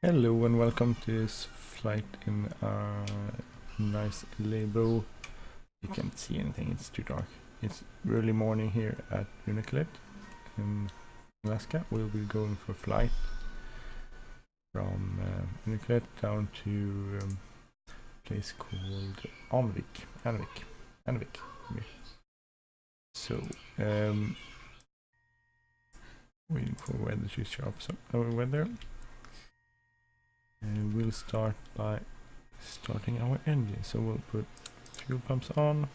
Hello and welcome to this flight in nice Labo. You can't see anything, it's too dark. It's early morning here at Uniclet in Alaska. We'll be going for a flight from Uniclet down to a place called Anvik. So, waiting for weather to show up. So, weather. And we'll start by starting our engine. So we'll put fuel pumps on.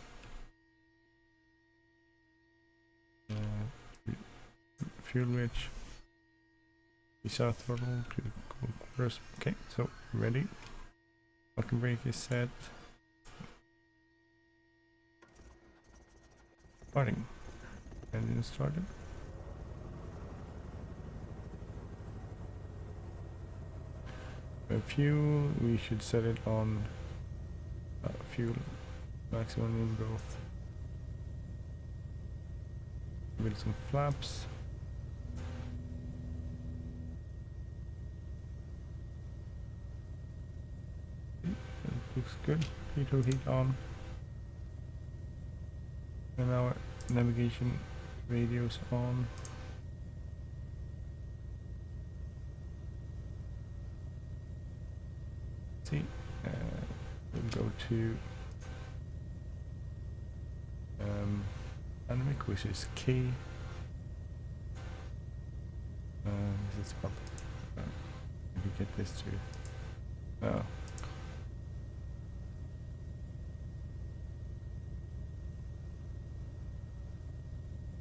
Fuel switch. Visa throttle to course. Okay, so ready. Welcome brake is set. Starting. Engine started. Fuel, we should set it on fuel maximum ingrowth. Build some flaps. That looks good. Heater heat on. And our navigation radios on. See, we'll go to Anvik, which is K. This is up. If you get this to.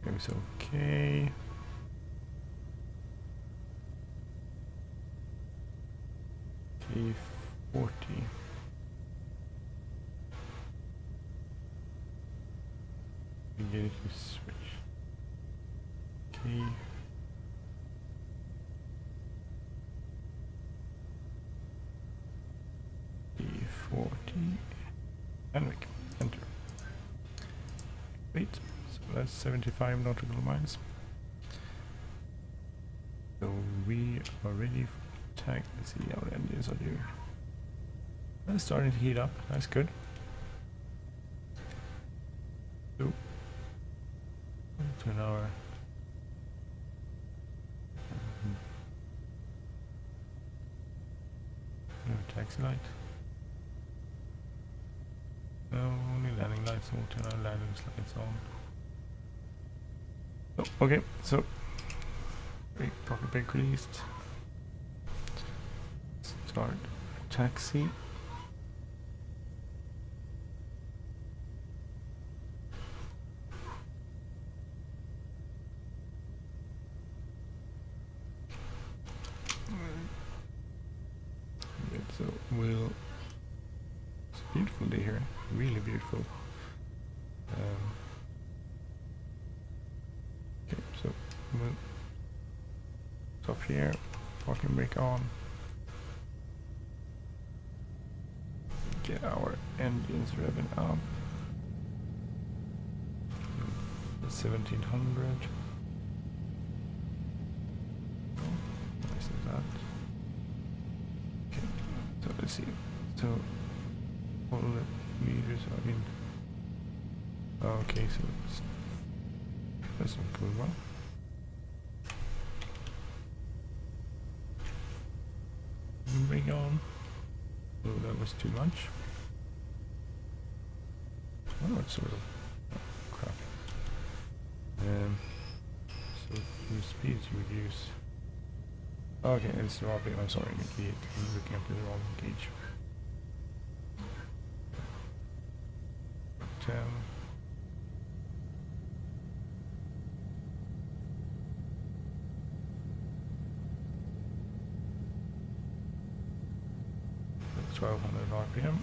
Okay, so K. K40. We get it to switch. K40. Anvik. Enter. Wait. So that's 75 nautical miles. So we are ready for tag. Let's see how the engines are doing. That's starting to heat up. That's good. So, to an hour. No taxi light. No, only landing lights. We'll turn our landing lights on. Oh, okay, so pocket brake released. Start taxi. So it's a beautiful day here, really beautiful. Okay, so we'll stop here, parking brake on. Get our engines revving up. 1700. Oh, nice as that. Okay, so let's see. So all the meters are in. Okay, so that's not going well. Bring on. Oh, that was too much. Oh, it's sort of crap. So your speeds you would use. Okay, it's the wrong thing. I'm sorry, I'm looking up to the wrong gauge. 10. That's 1200 RPM.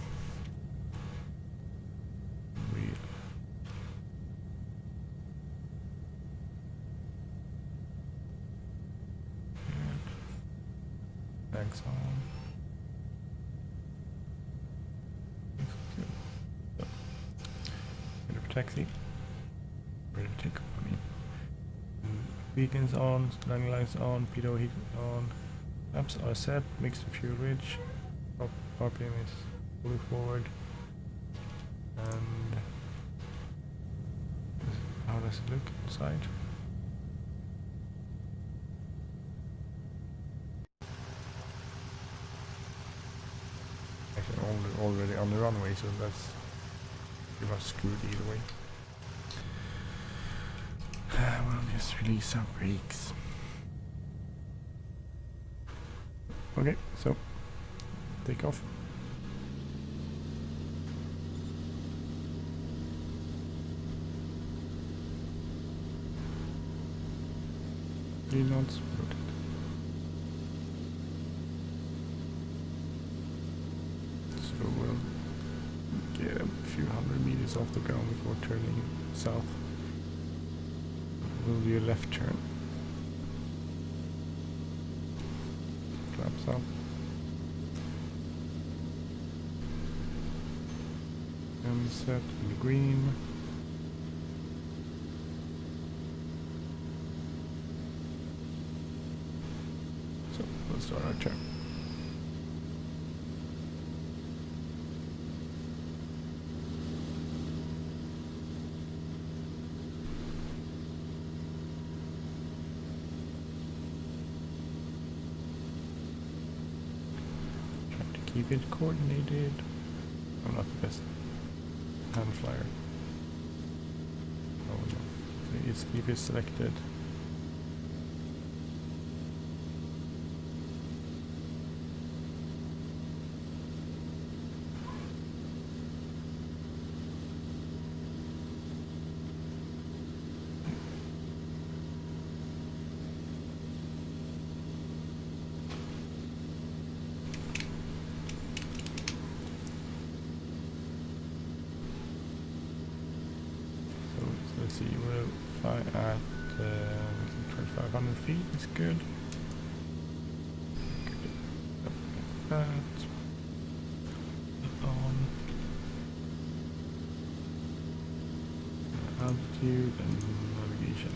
Bags on. Ready for taxi. Ready to take off. Beacons on, landing lights on, pitot heat on, Flaps are set, mixed fuel rich, RPM is fully forward, and how does it look inside? Actually already on the runway, so that's pretty much screwed either way. We'll just release our brakes. Okay, so take off. 3 knots, rotate. So we'll get a few hundred meters off the ground before turning south. We'll do a left turn. Flaps up. And set in the green. So let's start our turn. Keep it coordinated. I'm not the best hand flyer. Oh no. So just keep it selected. Let's see, we'll fly at 2,500 feet, is good. Like that. On. Altitude and navigation.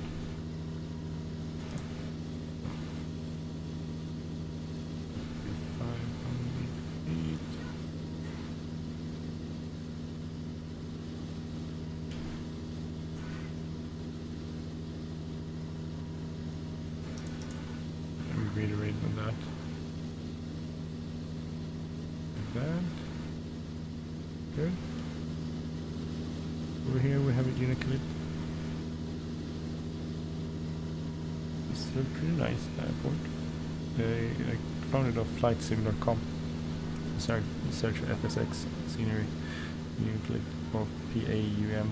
Reiterate on that. Like that. Good. Over here we have a Uniclip. It's a pretty nice airport. I found it off flightsim.com. Search for FSX scenery Uniclip or PAUN.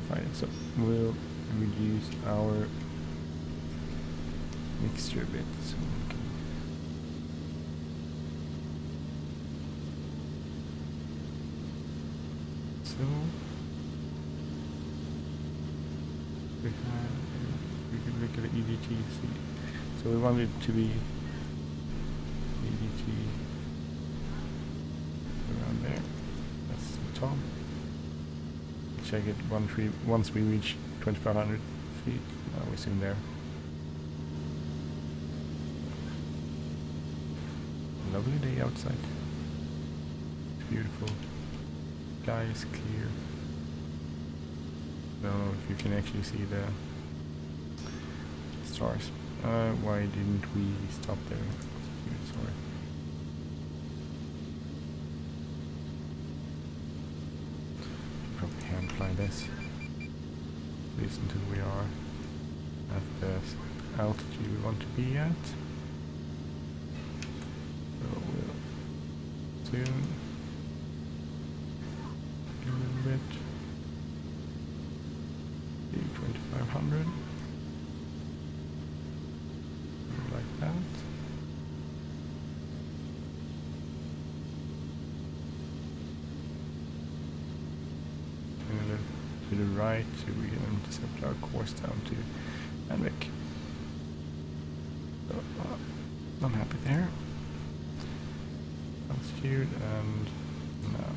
Find it. So we'll reduce our mixture a bit so we can we can look at the EDT, see. So we want it to be EDT around there. That's the top. Check it once we reach 2,500 feet. We're soon there. Lovely day outside. It's beautiful. Sky is clear. I don't know if you can actually see the stars. Why didn't we stop there? Sorry. Probably hand fly this. At least until we are at the altitude we want to be at. Soon. A little bit. 2,500. Like that. And a little to the right, so we can intercept our course down to Anvik. So, I'm happy there. Altitude and nav.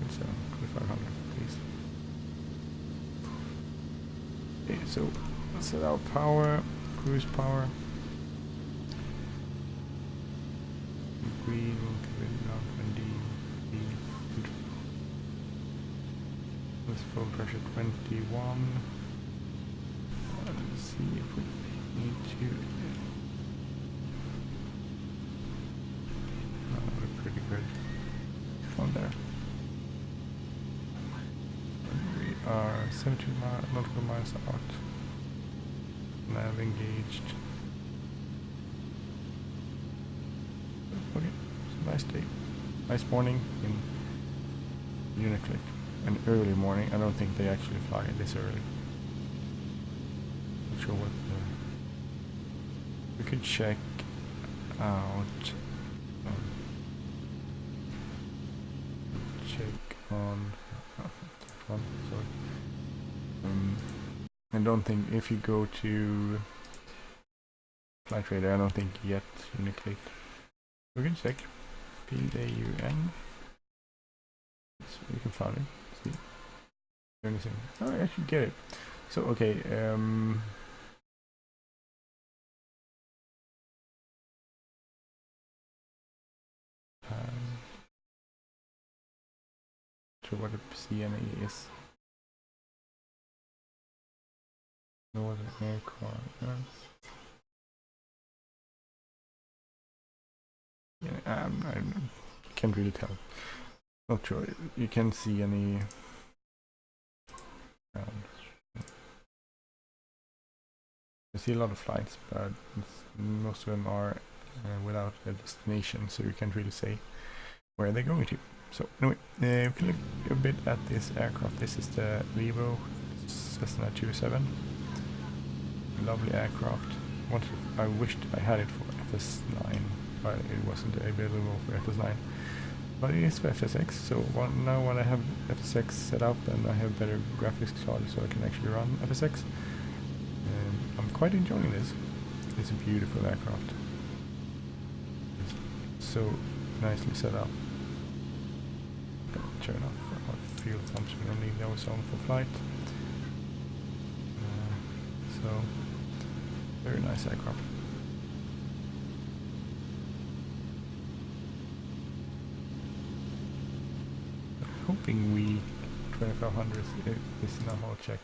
It's 2,500, please. Okay, so let's set our power, cruise power. we will give it around 20. With full pressure 21. Let's see if we need to. We're pretty good on there. We are 70 nautical miles out. Nav engaged. Okay, it's a nice day. Nice morning in Uniclick. An early morning. I don't think they actually fly this early. Not sure what we could check out. Check on one. Sorry. I don't think if you go to Flight Radar, I don't think yet Uniclick. We can check PAUN. So you can find it. See anything? Oh, I should get it. So okay. Sure what a CNA is. Northern Aircraft. Yeah, I can't really tell. Not sure. You can see any. I see a lot of flights, but most of them are without a destination, so you can't really say where they're going to. So anyway, we can look a bit at this aircraft. This is the Levo C207. Lovely aircraft. I wished I had it for FS9, but it wasn't available for FS9. But it is for FSX, so now when I have FSX set up and I have better graphics card so I can actually run FSX, I'm quite enjoying this. It's a beautiful aircraft. It's so nicely set up. Turn off our fuel consumption and leave the ozone for flight. So, very nice aircraft. Hoping we 2500 is in a hull check.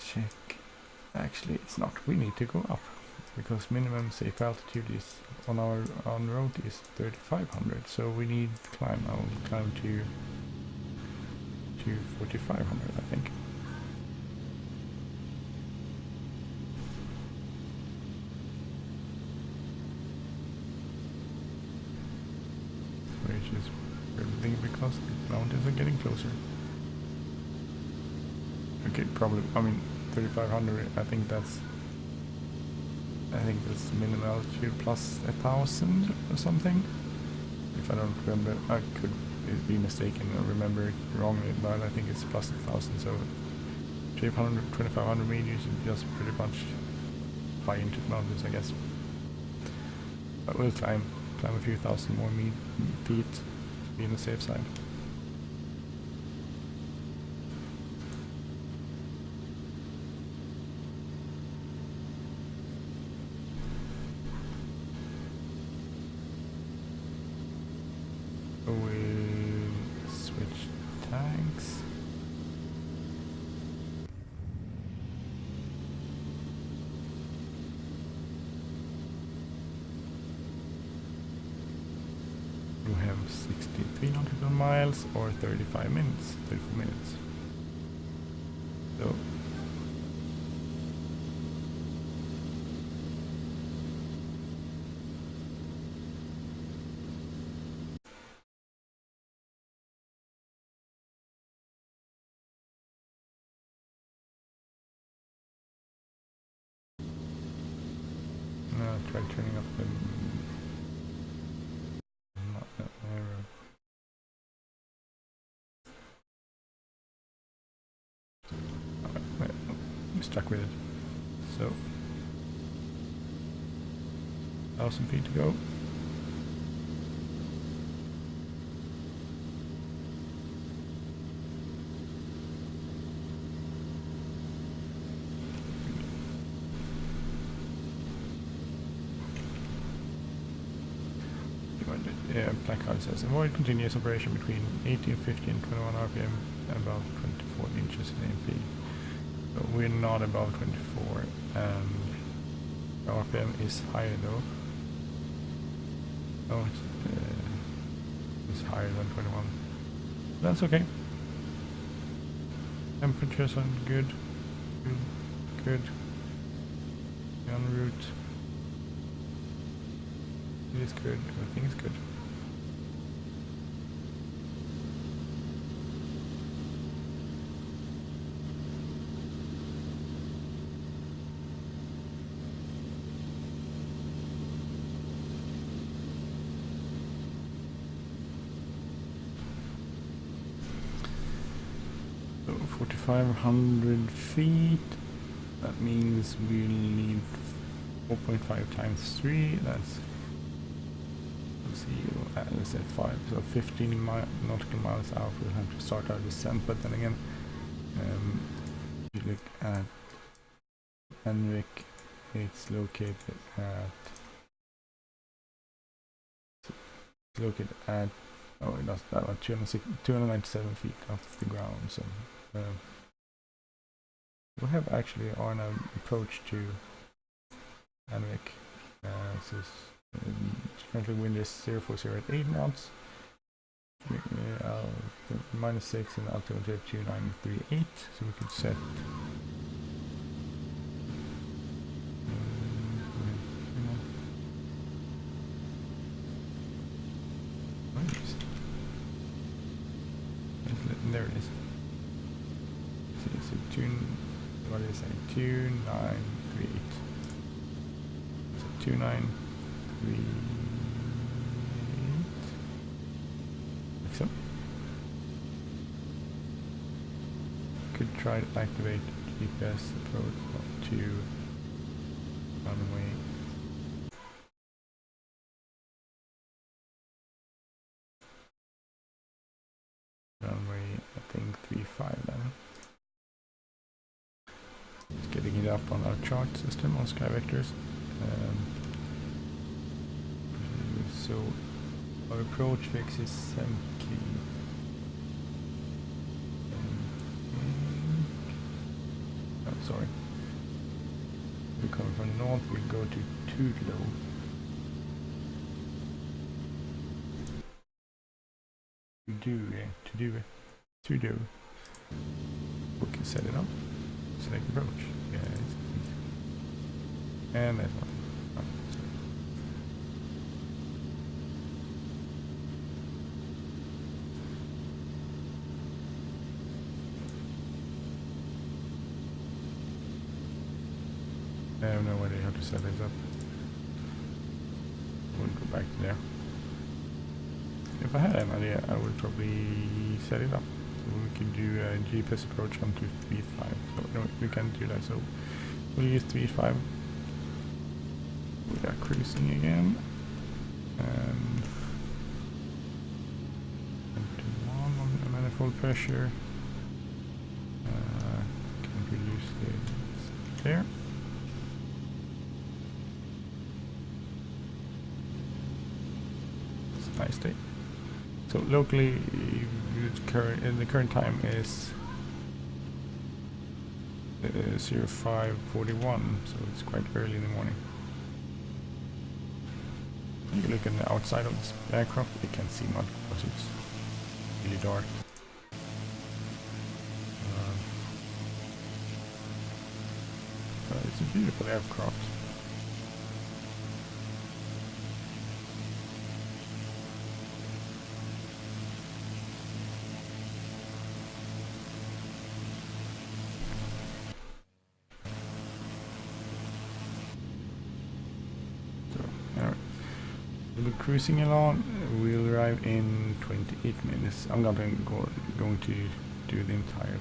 Check. Actually, it's not. We need to go up because minimum safe altitude is on our road is 3500. So we need to climb. I'll climb to 4500, I think. Which is everything because the mountains are getting closer. Okay, probably. I mean, 3500. I think that's minimum altitude plus 1000 or something. If I don't remember, I could be mistaken or remember it wrongly, but I think it's plus 1000. So 2500 meters is just pretty much fly into the mountains, I guess. But we'll climb a few thousand more feet to be on the safe side. So we'll switch tanks. You have 63 nautical miles or 34 minutes. So try turning off the arrow. I'm stuck with it. So 1000 feet to go. Black Cloud says avoid continuous operation between 18, 15, 21 RPM above 24 inches in MP. So we're not above 24, and the RPM is higher though. Oh, it's higher than 21. That's okay. Temperatures are good. Good. En route. It is good. Everything is good. So 4,500 feet. That means we'll need 4.5 times 3. That's, let's see, let's say 5. So 15 nautical miles out. We'll have to start our descent. But then again, if you look at Enric, it's located at oh, it does that one, 297 feet off the ground. So we have actually on an approach to Enric. So currently wind is 040 at 8 knots. -6 and altimeter 2938. So we could set there it is. So what did I say? 2938. So 2938. Like so. Could try to activate GPS approach to runway. Runway, I think 35 then. Just getting it up on our chart system on Sky Vectors. So our approach fix is Semki. Oh, sorry. We come from north, we go to Tudlo. To do. We can set it up. Select approach. Yeah, it's easy. And that's one. Oh, I have no idea how to set this up. We'll go back to there. If I had an idea, I would probably set it up. So we can do a GPS approach onto 3.5. So no, we can do that. So we'll use 3.5. We are cruising again. And 21 on the manifold pressure. Can reduce the there. It's a nice day. So locally, the current time is 0541, so it's quite early in the morning. If you look at the outside of this aircraft, you can't see much because it's really dark. But it's a beautiful aircraft. We'll be cruising along. We'll arrive in 28 minutes. I'm not going to do the entire.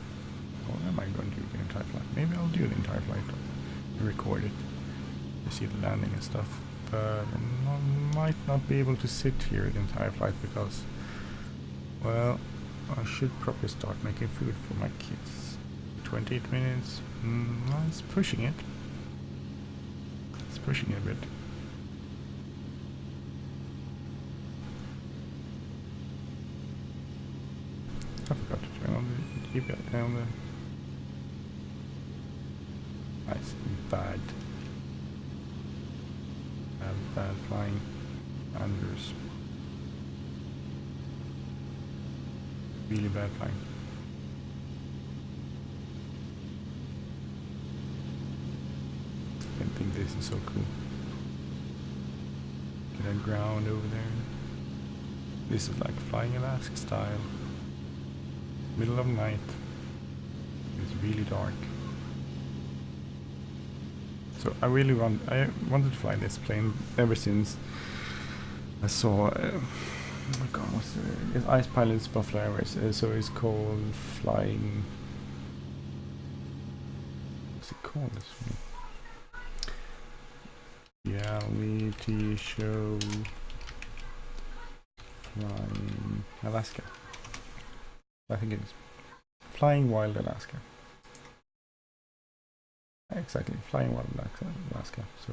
Or am I going to do the entire flight? Maybe I'll do the entire flight and record it to see the landing and stuff. But I might not be able to sit here the entire flight because, well, I should probably start making food for my kids. 28 minutes. Well, it's pushing it. It's pushing it a bit. keep it on the nice. Bad flying. Anders. Really bad flying. I think this is so cool. Get a ground over there. This is like flying Alaska style. Middle of night. It's really dark. So I wanted to fly this plane ever since I saw oh god, it's Ice Pilot's Buffalo Airways, so it's called Flying. What's it called? This one? Reality show Flying Alaska. I think it is Flying Wild Alaska. Exactly, Flying Wild Alaska. So.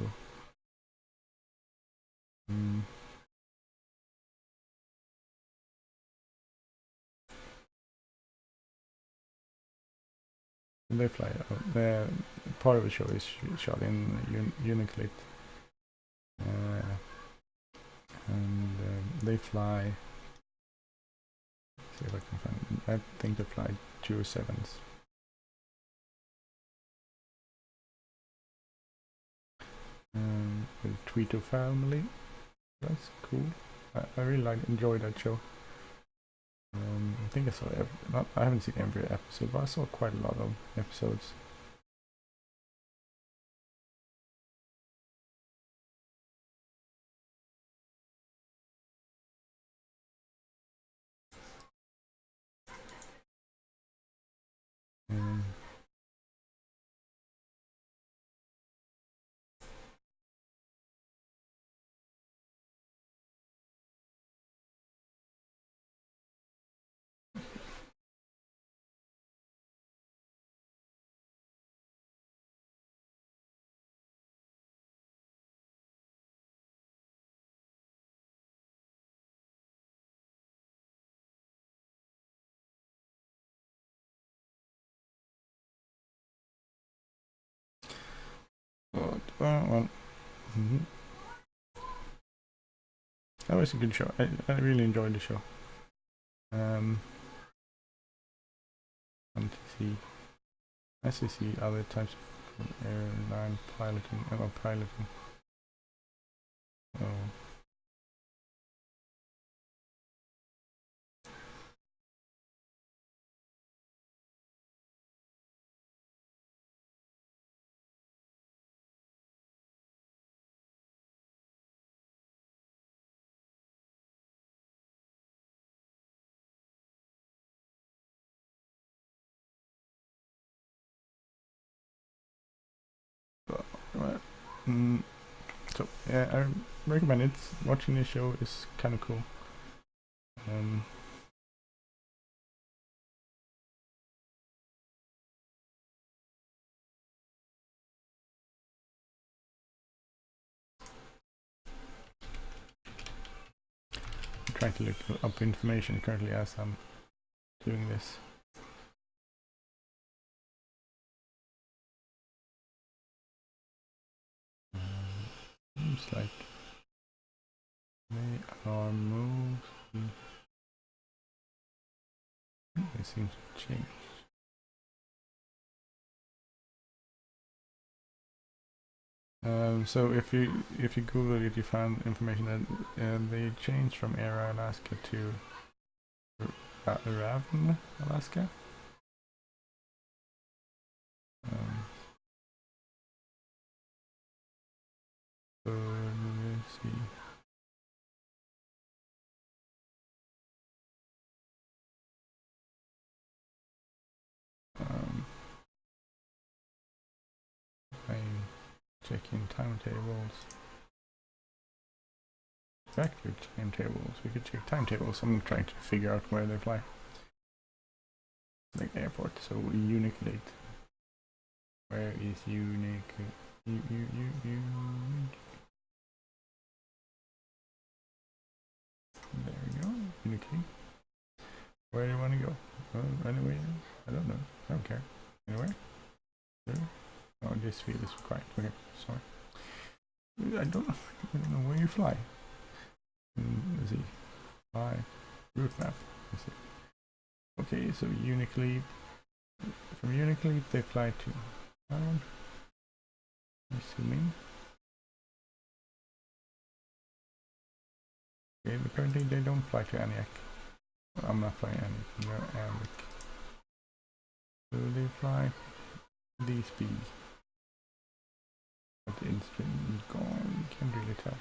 They fly. Part of the show is shot in Uniclit, and they fly. See if I can find. I think they fly 207s. The Tweeto family. That's cool. I really enjoyed that show. I think I saw I haven't seen every episode, but I saw quite a lot of episodes. Well, that was a good show. I really enjoyed the show. Fun to see. Nice to see other types of airline piloting. Piloting. Oh. So yeah, I recommend it. Watching this show is kind of cool. I'm trying to look up information currently as I'm doing this. Seems like they are mostly. They seem to change. So if you Google it, you find information that they changed from Era Alaska to Raven Alaska. So let's see. I'm checking timetables. Back to timetables. We could check timetables. I'm trying to figure out where they fly. Like airport. So Uniclate. Where is Unique? There we go. Uniclate. Where do you want to go? Anyway, this field is required. Okay, sorry. I don't know where you fly. Let's see. Fly. Route map. Let's see. Okay, so Unically. From Unically they fly to PAUN. Zoom in. Okay, apparently they don't fly to Aniak. I'm not flying Aniak, no Aniak. So they fly these speeds. But the instrument gone, you can't really tell.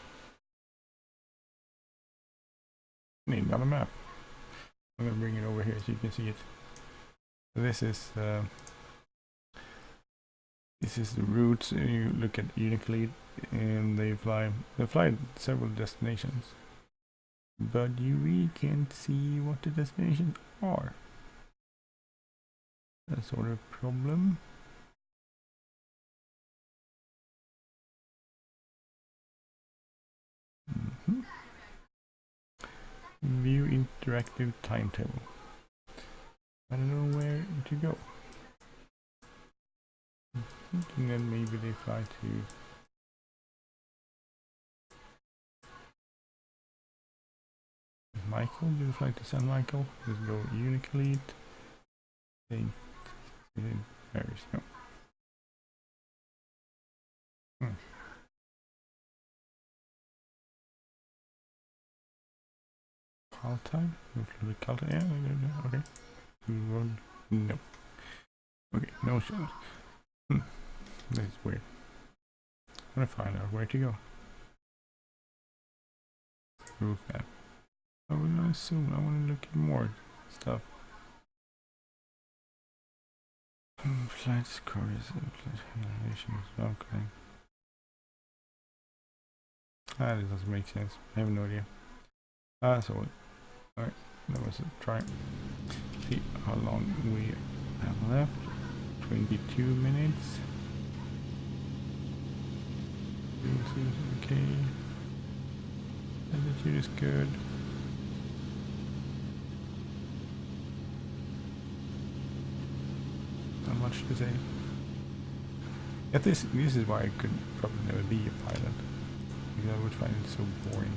Need another map. I'm gonna bring it over here so you can see it. So this is the route. You look at Unically and they fly several destinations. But you really can't see what the destinations are. That's sort of a problem. View interactive timetable. I don't know where to go. Thinking that maybe they fly to Michael. Do they fly to San Michael? Let's go Unically. They Paris. No. Caltime? Caltime? Yeah, okay. No. Okay, no shot. That's weird. I'm gonna find out where to go. Route map. I will not assume. I want to look at more stuff. Flights, cars, flight animations. Okay. This doesn't make sense. I have no idea. So alright, that was a try. See how long we have left. 22 minutes. Okay. Altitude is good. Not much to say. Yet this is why I could probably never be a pilot. Because I would find it so boring.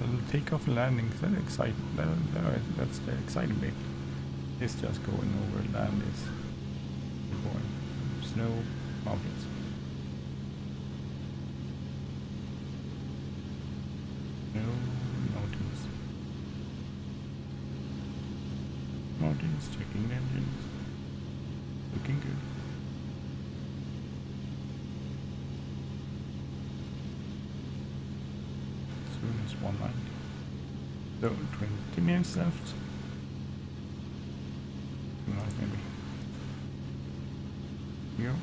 The takeoff and landing, that's the exciting bit. It's just going over land is boring. Snow, mountains. No mountains. Mountains, checking engines. Looking good. Soon as 190. So 20 minutes left. No, maybe. Here.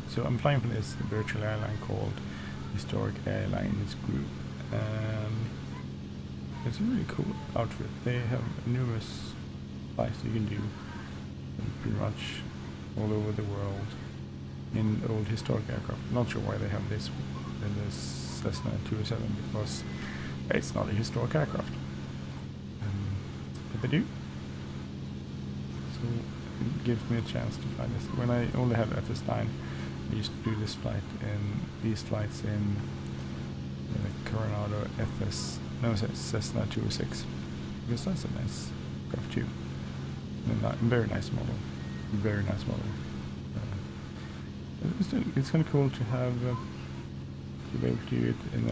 So I'm flying for this virtual airline called Historic Airlines Group, and it's a really cool outfit. They have numerous flights you can do pretty much all over the world in old historic aircraft. Not sure why they have this in this Cessna 207 because it's not a historic aircraft. But they do. So it gives me a chance to fly this. When I only had FS9, I used to do this flight in these flights in Coronado Cessna 206 because that's a nice aircraft too. And a very nice model. Very nice model. It's kind of cool to have to be able to do it in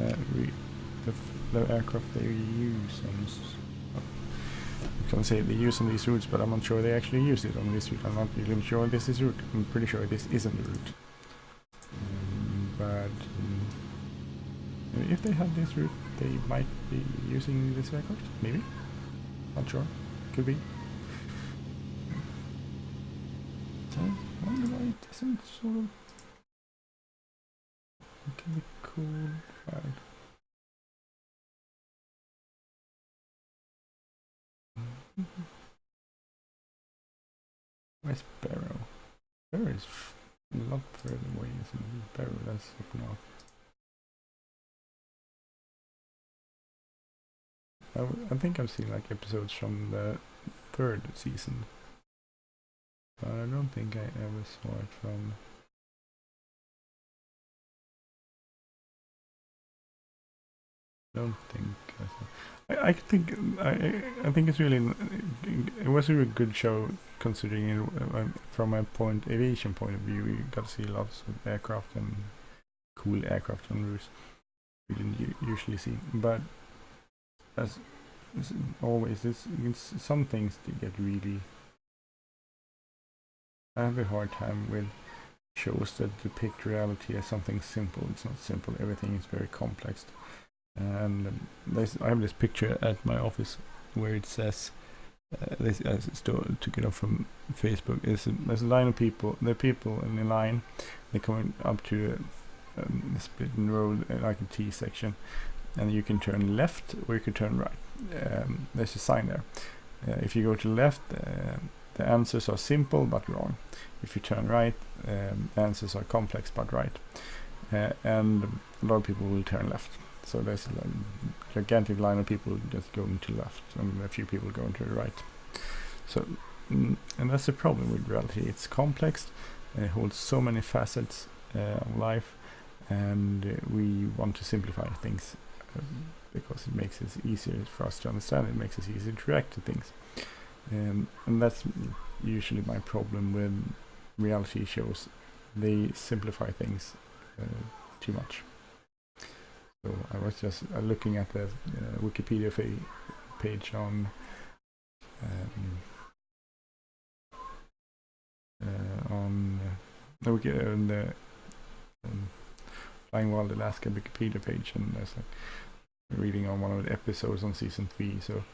the aircraft they use. I can say they use on these routes, but I'm not sure they actually use it on this route. I'm not really sure this is route. I'm pretty sure this isn't the route. But if they had this route, they might be using this aircraft. Maybe. Not sure. Could be. So I wonder why it doesn't sort of. It can be cool, but. Where's Barrow? Barrow is a lot further away, isn't it? Barrow, that's up north. I think I've seen like episodes from the 3rd season. But I don't think I ever saw it from... don't think I saw. I think I think it's really, it was a really good show considering it, from a aviation point of view. You got to see lots of aircraft and cool aircraft on roofs we didn't usually see. But as always, it's some things to get really... I have a hard time with shows that depict reality as something simple. It's not simple. Everything is very complex. And I have this picture at my office where it says, I took it off from Facebook. There's a line of people. There are people in a line. They're coming up to a split road, like a T section, and you can turn left or you can turn right. There's a sign there. If you go to the left, the answers are simple but wrong. If you turn right, the answers are complex but right. And a lot of people will turn left. So there's a gigantic line of people just going to the left and a few people going to the right. So, and that's the problem with reality. It's complex, it holds so many facets of life, and we want to simplify things because it makes it easier for us to understand. It makes it easier to react to things. And that's usually my problem with reality shows. They simplify things too much. So I was just looking at the Wikipedia page on the Flying Wild Alaska Wikipedia page, and there's a reading on one of the episodes on season 3. So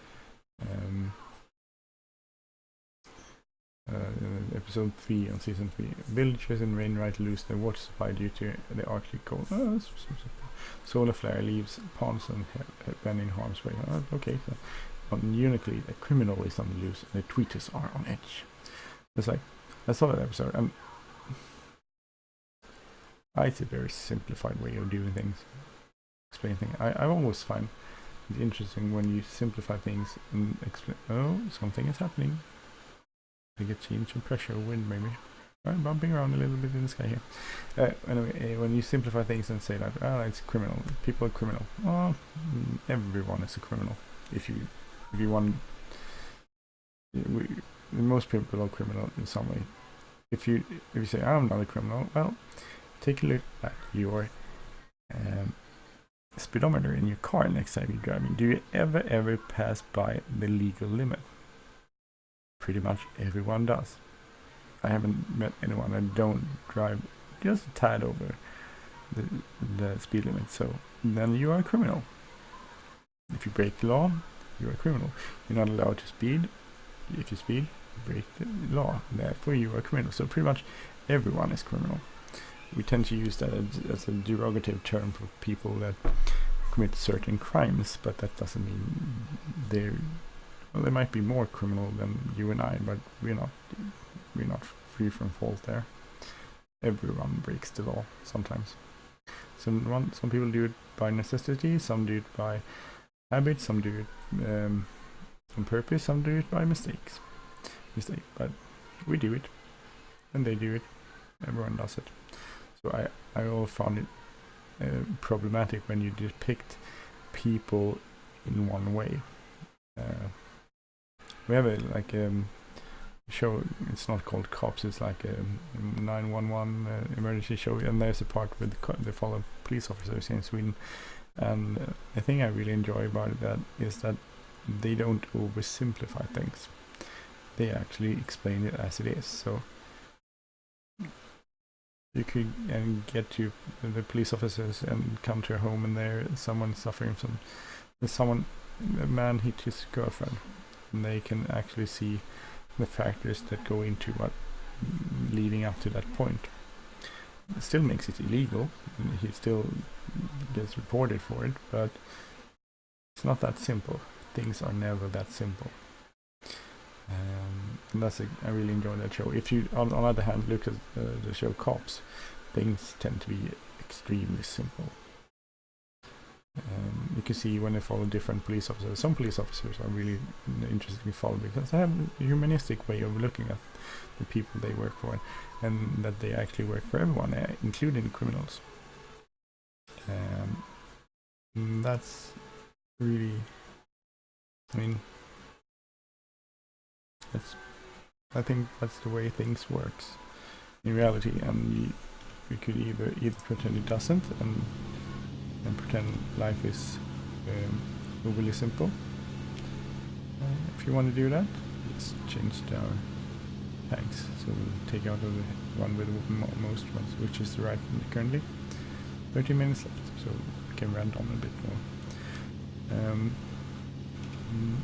episode 3 on season 3. Villagers in Wainwright lose their water supply due to the Arctic cold. Solar flare leaves ponds and been in harm's way. Okay, so on Unicely, a criminal is on the loose and the tweeters are on edge. It's like, I saw that episode, and it's a very simplified way of doing things, explain things. I always find it interesting when you simplify things and explain, oh, something is happening. They get change in pressure or wind, maybe. I'm bumping around a little bit in the sky here. Anyway, when you simplify things and say that, it's criminal, people are criminal. Oh, everyone is a criminal. If you want, most people are criminal in some way. If you say I'm not a criminal, well, take a look at your speedometer in your car next time you're driving. Do you ever pass by the legal limit? Pretty much everyone does. I haven't met anyone that don't drive just a tad over the speed limit. So then you are a criminal. If you break the law, you're a criminal. You're not allowed to speed. If you speed, you break the law. Therefore, you are a criminal. So pretty much everyone is criminal. We tend to use that as a derogative term for people that commit certain crimes, but that doesn't mean they might be more criminal than you and I, but we're not free from fault there. Everyone breaks the law sometimes. Some people do it by necessity, some do it by habit, some do it on purpose, some do it by mistake. But we do it, and they do it. Everyone does it. So I always found it problematic when you depict people in one way. We have a show. It's not called Cops. It's like a 911 emergency show, and there's a part with they follow police officers in Sweden. And the thing I really enjoy about that is that they don't oversimplify things. They actually explain it as it is. So you could get to the police officers and come to a home, and there's someone suffering from a man hit his girlfriend, and they can actually see the factors that go into what leading up to that point. It still makes it illegal, and he still gets reported for it, but it's not that simple. Things are never that simple. And I really enjoy that show. If you, on the other hand, look at the show Cops, things tend to be extremely simple. can see when they follow different police officers. Some police officers are really interesting to follow because they have a humanistic way of looking at the people they work for, and that they actually work for everyone, including the criminals. That's really, I mean, I think that's the way things works in reality, and we could either pretend it doesn't and pretend life is overly simple. If you want to do that, let's change our tags. So we'll take out of the one with the most ones, which is the right currently. 30 minutes left, so we can rant on a bit more.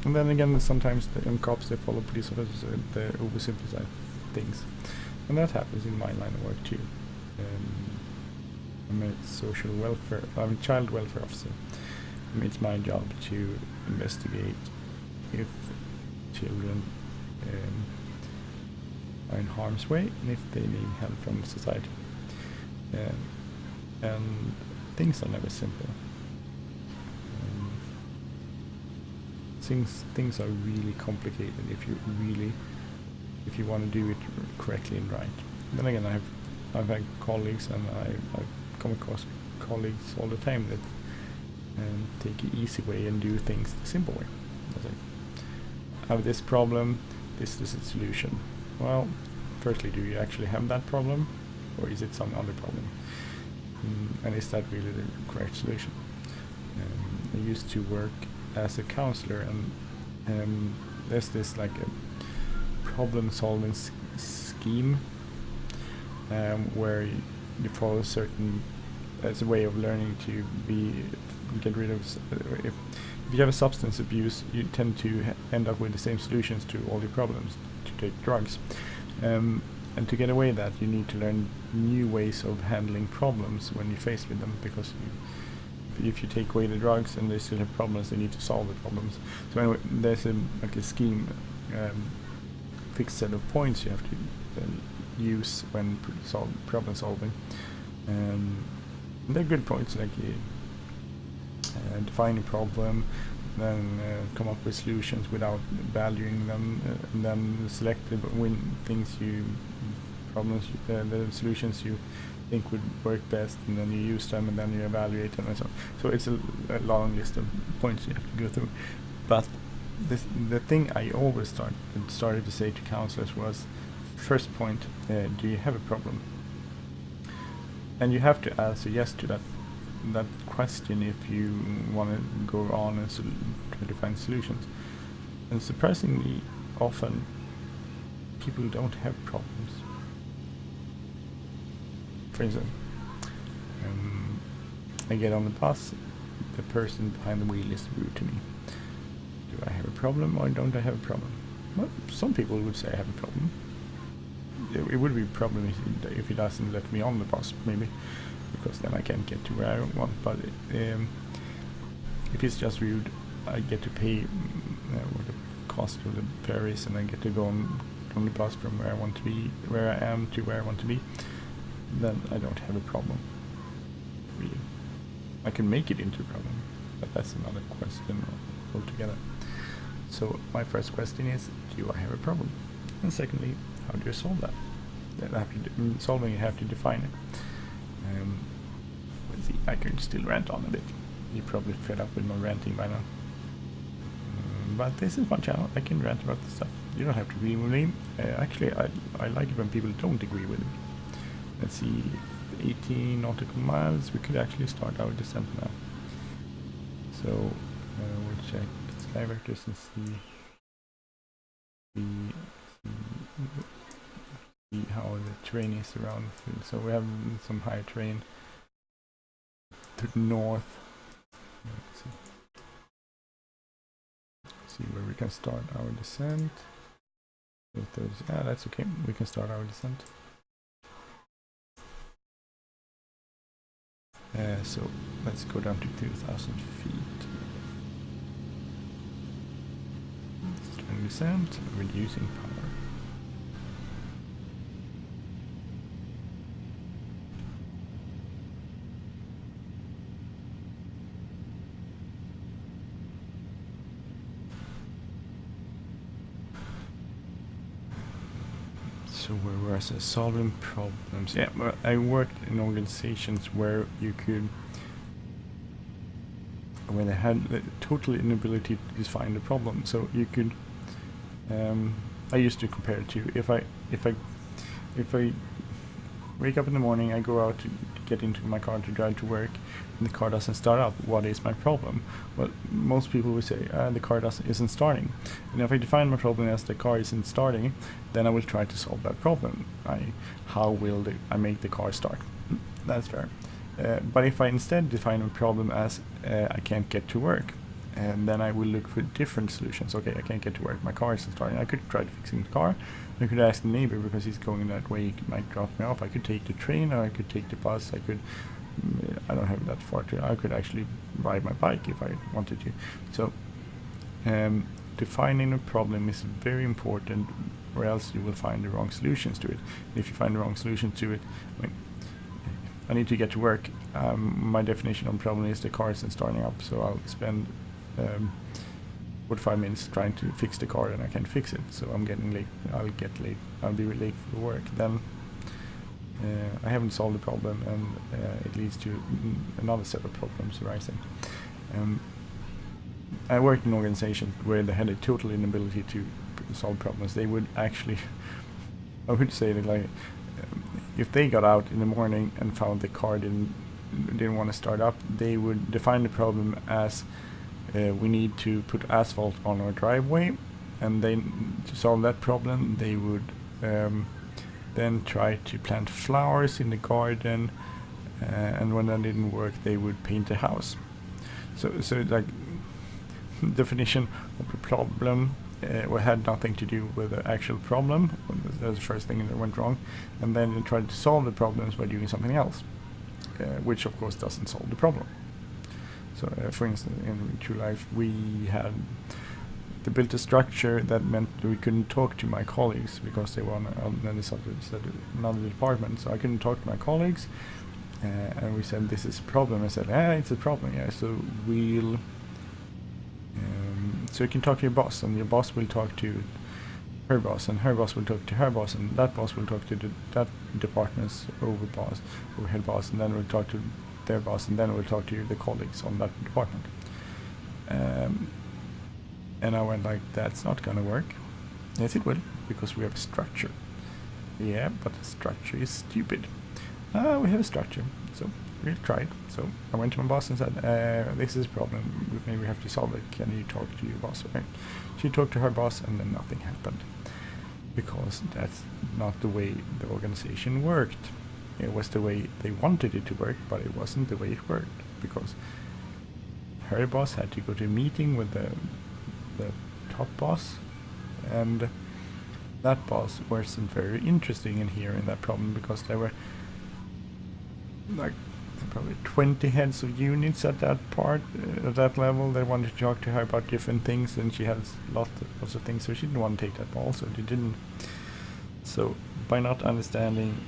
And then again, sometimes the young cops, they follow police officers, they oversimplify things, and that happens in my line of work too. I'm a child welfare officer. It's my job to investigate if children are in harm's way and if they need help from society. And things are never simple. Things are really complicated if you want to do it correctly and right. Then again, I've had colleagues, and I've come across colleagues all the time that take the easy way and do things the simple way. It's like, I have this problem, this is its solution. Well, firstly, do you actually have that problem, or is it some other problem? And is that really the correct solution? I used to work as a counselor, and there's this like a problem-solving scheme where you follow certain as a way of learning to get rid of. If you have a substance abuse, you tend to end up with the same solutions to all your problems, to take drugs. And to get away with that, you need to learn new ways of handling problems when you're faced with them, because if you take away the drugs and they still have problems, they need to solve the problems. So anyway, there's a scheme, fixed set of points you have to use when problem solving. They're good points, like define a problem, then come up with solutions without valuing them, and then select the solutions you think would work best, and then you use them, and then you evaluate them, and so on. So it's a long list of points you have to go through. But the thing I always started to say to counselors was, first point, do you have a problem? And you have to answer yes to that question if you want to go on and try to find solutions. And surprisingly often, people don't have problems. For instance, I get on the bus, the person behind the wheel is rude to me. Do I have a problem or don't I have a problem? Well, some people would say I have a problem. It would be a problem if he doesn't let me on the bus, maybe, because then I can't get to where I want. But if it's just rude, I get to pay what the cost of the fare is, and I get to go on the bus from where I want to be, where I am, to where I want to be. Then I don't have a problem, really. I can make it into a problem, but that's another question altogether. So my first question is, do I have a problem? And secondly, how do you solve that? Solving, you have to define it. Let's see, I can still rant on a bit. You're probably fed up with my ranting by now. But this is my channel, I can rant about this stuff. You don't have to agree with me. Actually, I like it when people don't agree with me. Let's see, 18 nautical miles, we could actually start our descent now. So, we'll check sky vectors and see how the terrain is around. So we have some higher terrain to the north. Let's see where we can start our descent. Yeah, that's okay, we can start our descent. So let's go down to 2,000 feet. Starting descent, reducing power. So where was I? Solving problems. Yeah, well, I worked in organizations where you could, where they had the total inability to define the problem. So you could, I used to compare it to if I wake up in the morning, I go out to get into my car to drive to work, and the car doesn't start up. What is my problem? Well, most people would say the car isn't starting. And if I define my problem as the car isn't starting, then I will try to solve that problem. How will I make the car start? That's fair. But if I instead define a problem as I can't get to work, and then I will look for different solutions. Okay, I can't get to work, my car isn't starting. I could try fixing the car. I could ask the neighbor because he's going that way, he might drop me off. I could take the train, or I could take the bus. I could, I don't have that far to, I could actually ride my bike if I wanted to. So defining a problem is very important, or else you will find the wrong solutions to it. And if you find the wrong solution to it, I need to get to work. My definition of problem is the car isn't starting up, so I'll spend 45 minutes trying to fix the car and I can't fix it, so I'm getting late. I'll get late. I'll be late for work. Then I haven't solved the problem, and it leads to another set of problems arising. I worked in organizations where they had a total inability to solve problems. They would actually, I would say that, like, if they got out in the morning and found the car didn't want to start up, they would define the problem as we need to put asphalt on our driveway, and then to solve that problem they would then try to plant flowers in the garden, and when that didn't work they would paint the house. So like, definition of the problem had nothing to do with the actual problem. That was the first thing that went wrong, and then they tried to solve the problems by doing something else, which of course doesn't solve the problem. So for instance, in true life they built a structure that meant that we couldn't talk to my colleagues because they were on another department, so I couldn't talk to my colleagues, and we said this is a problem. I said, it's a problem, yeah, so we'll so you can talk to your boss, and your boss will talk to her boss, and her boss will talk to her boss, and that boss will talk to that department's overhead boss, and then we'll talk to their boss, and then we'll talk to the colleagues on that department. And I went like, that's not gonna work. Yes, it will, because we have a structure. Yeah, but the structure is stupid. We have a structure, so we'll try it. So I went to my boss and said, this is a problem, maybe we have to solve it. Can you talk to your boss? Okay. She talked to her boss, and then nothing happened, because that's not the way the organization worked. It was the way they wanted it to work, but it wasn't the way it worked, because her boss had to go to a meeting with the top boss, and that boss wasn't very interesting in hearing that problem, because there were like probably 20 heads of units at that that level. They wanted to talk to her about different things, and she had lots of things, so she didn't want to take that ball, so they didn't. So by not understanding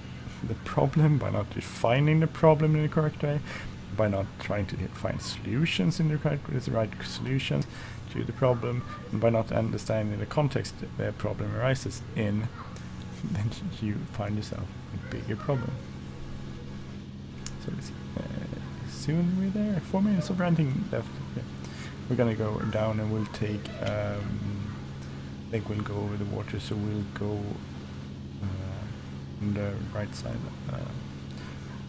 the problem, by not defining the problem in the correct way, by not trying to find solutions in the right solutions to the problem, and by not understanding the context the problem arises in, then you find yourself a bigger problem. So soon we're there. 4 minutes of ranting left. Yeah. We're gonna go down, and we'll take I think we'll go over the water, so we'll go on the right side.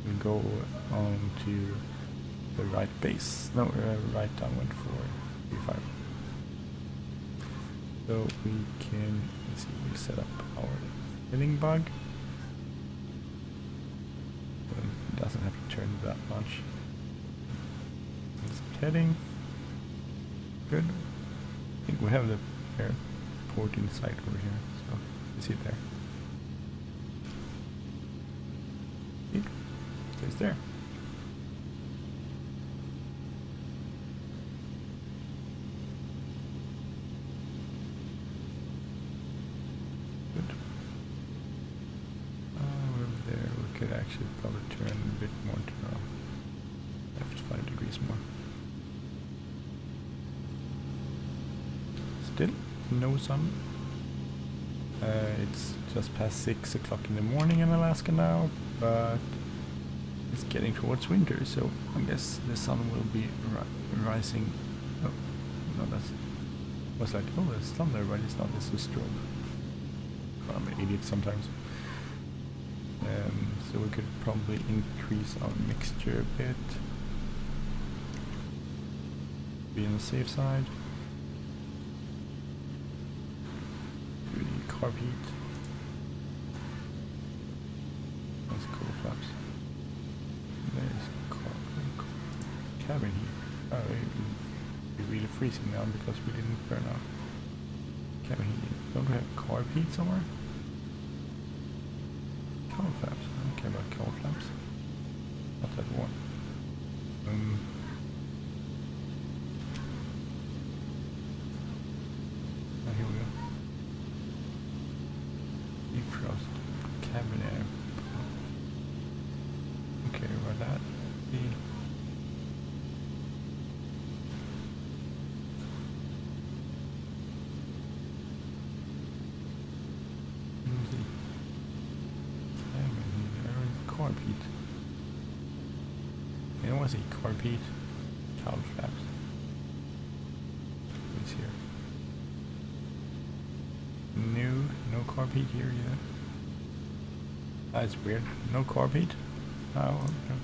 We'll go on to the right base. No, right downwind for B5. So we can, let's see, we'll set up our heading bug. It doesn't have to turn that much. It's heading. Good. I think we have the airport in sight over here, so you see it there. So it's there. Good. Over there we could actually probably turn a bit more to our left, 5 degrees more. Still no sun. It's just past 6 o'clock in the morning in Alaska now, but it's getting towards winter, so I guess the sun will be rising. Oh, no, that's... I was like, oh, it's thunder, but it's not, it's a strobe. I'm an idiot sometimes. So we could probably increase our mixture a bit. Be on the safe side. Do the carb heat. That's cool flaps. There's cabin heat. Oh, it'd be really freezing now because we didn't burn out. Cabin heat. Don't we have carb heat somewhere? Cowl flaps. I don't care about cowl flaps. Not that one. Oh, here we go. Defrost. Cabin air. Okay, about that. See. Carb heat. You don't want to see carb heat. Cowl flaps. It's here. No carb heat here either. That's weird. No carb heat? Oh, okay.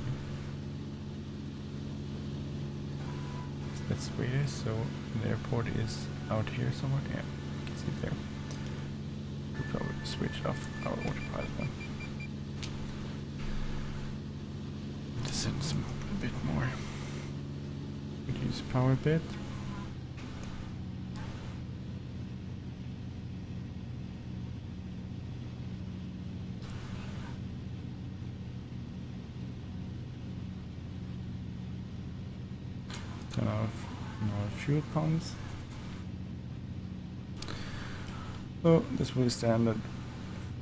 That's the way it is. So the airport is out here somewhere. Yeah, you can see it there. Could probably switch off our autopilot one. Send some a bit more. Reduce power a bit. Turn off our fuel pumps. So this will be standard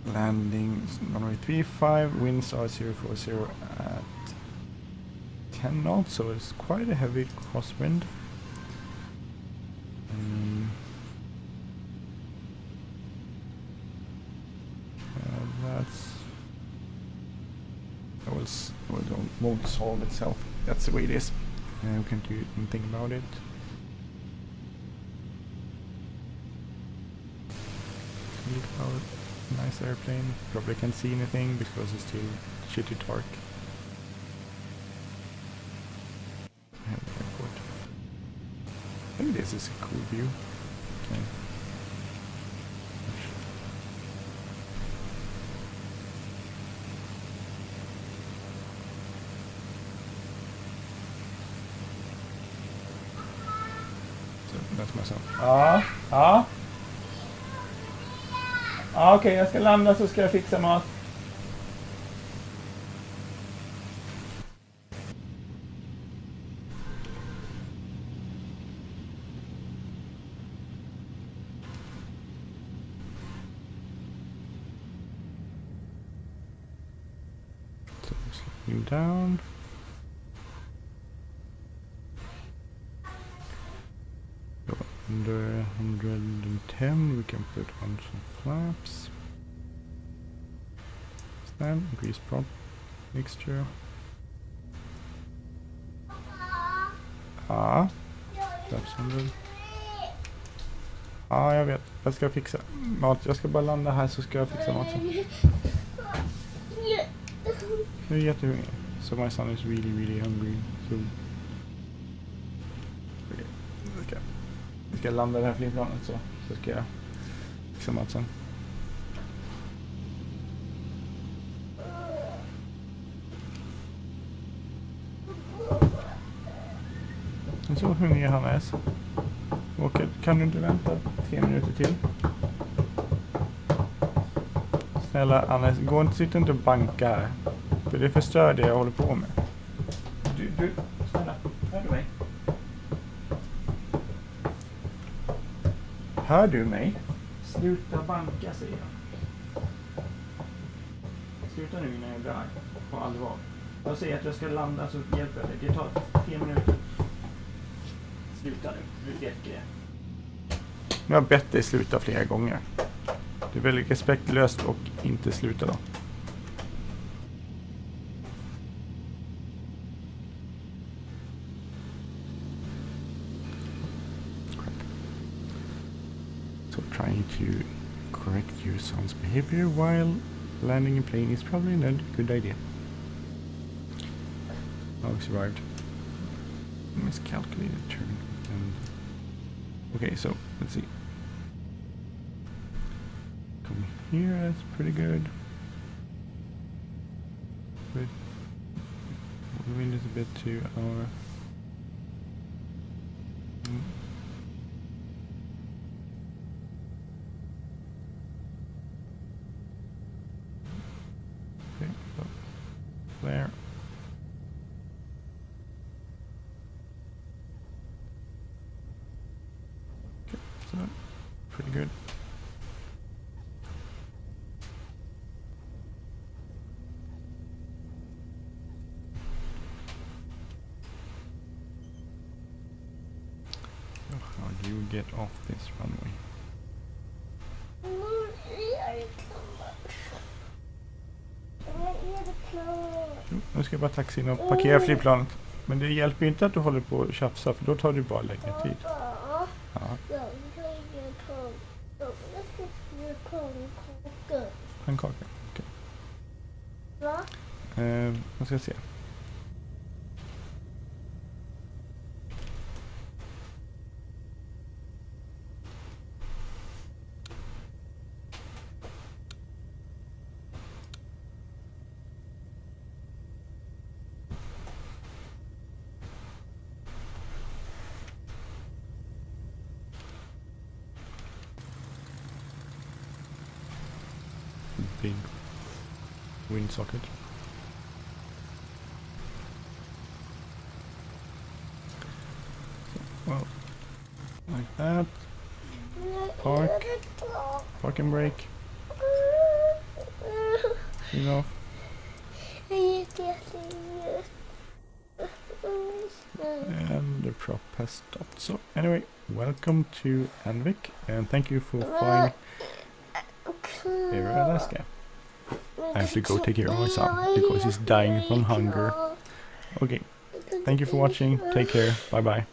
landing runway 35, winds are 040 at 10 knots, so it's quite a heavy crosswind. Won't solve itself. That's the way it is. We can't do anything about it. Nice airplane. Probably can't see anything because it's too shitty dark. Airport. I think this is a cool view. Okay. So that's myself. Ja. Ja, okej, jag ska landa så ska jag fixa mat. So slowing down. So under 110 we can put on some flaps. Stand, increase prop mixture. Ja. Flaps 100. Ja, jag vet. Jag ska fixa mat. Jag ska bara landa här så ska jag fixa mat sen. Jag är jättehungrig. So my son is really hungry. So jag ska landa det här flygplanet så ska jag fixa mat sen. Så hungrig han är. Okej, kan du inte vänta 3 minuter till? Snälla Annes, sitt inte och banka här. För det förstör det jag håller på med. Du, snälla, hör du mig? Hör du mig? Sluta banka, säger jag. Sluta nu när jag blir arg. På allvar. Jag säger att jag ska landa så hjälper jag dig. Det tar 3 minuter. Sluta nu räcker det. Nu har jag bett dig sluta flera gånger. Det är väldigt respektlöst och inte sluta då. So trying to correct your son's behavior while landing a plane is probably not a good idea. Oh, he survived. Miscalculated turn. And okay, so let's see. Come here, that's pretty good. But the wind is a bit to our. Okay, so there. Okay, so pretty good. So how do you get off this runway? Nu ska jag bara taxi in och parkera flygplanet. Men det hjälper ju inte att du håller på och tjafsar, för då tar det bara längre tid. Ja. Pannkaka, okej. Va? Jag ska se. Big wind socket. So, well, like that. Park. Park and brake. You know. And the prop has stopped. So anyway, welcome to Anvik, and thank you for flying Air Alaska. I have to go take care of my son because he's dying from hunger. Okay, thank you for watching. Take care. Bye bye.